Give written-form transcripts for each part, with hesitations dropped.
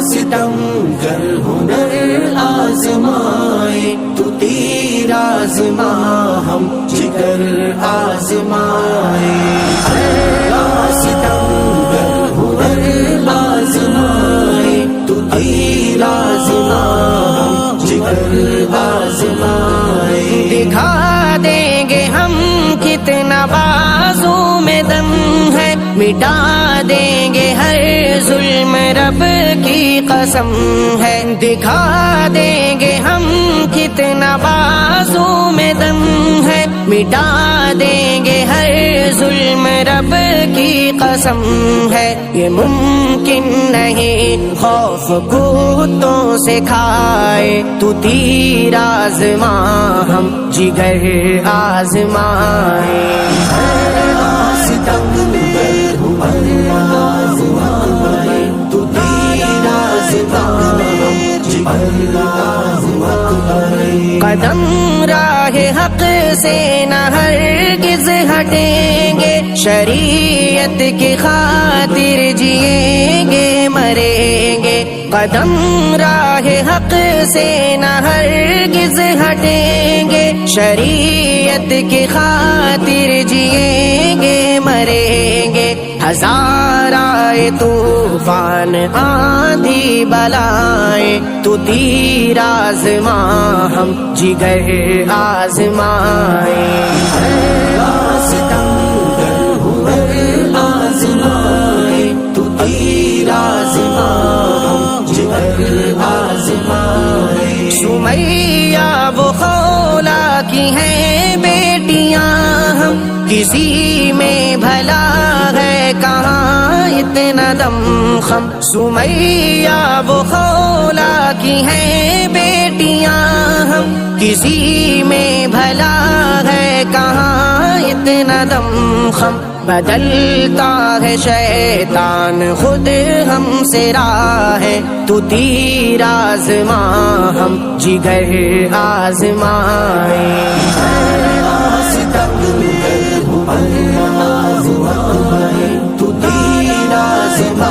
ستم گر ہنر آزمائے تو تیر آزما ہم جگر آزمائے ستم گر ہنر آزمائے تو تیر آزما ہم جگر آزمائے دکھا دیں گے ہم کتنا بازو میں دم ہے مٹا دیں گے ہر ظلم رب کی قسم ہے دکھا دیں گے ہم کتنا بازو میں دم ہے مٹا دیں گے ہر ظلم رب کی قسم ہے یہ ممکن نہیں خوف کتوں سے کھائے تو تیر آزما ہم جگر آزمائے ستم گر ہنر آزمائے تو تیر آزما ہم جگر آزمائے قدم راہ حق سے نہ ہرگز ہٹیں گے شریعت کی خاطر جئیں گے مریں گے قدم راہ حق سے نہ ہرگز ہٹیں گے شریعت کی خاطر جئیں گے مریں گے ہزار آئے طوفان آندھی بلائیں تو تیر آزما ہم جگر آزمائے ستم گر ہنر آزمائے تو تیر آزما ہم جگر آزمائے سمیہ وہ خولا کی ہیں بیٹیاں ہم کسی میں بھلا ہے کہاں اتنا دم خم سمیہ وہ خولا کی ہیں بیٹیاں ہم کسی میں بھلا ہے کہاں اتنا دم خم بدلتا ہے شیطان خود ہم سے راہ ہے تو تیر آزما ہم جگر آزمائے ستم گر ہنر آزمائے تو تیر آزما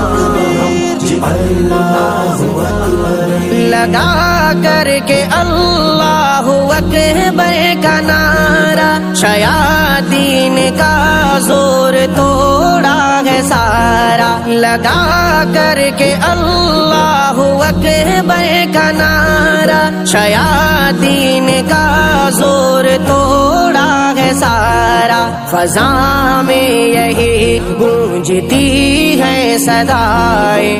ہم جگر آزمائے لگا کر کے اللہ اکبر کا نعرہ شیاطین کا زور توڑا ہے سارا لگا کر کے اللہ اکبر کا نعرہ شیاطین کا زور توڑا ہے سارا فضا میں یہی گونجتی ہے صدائے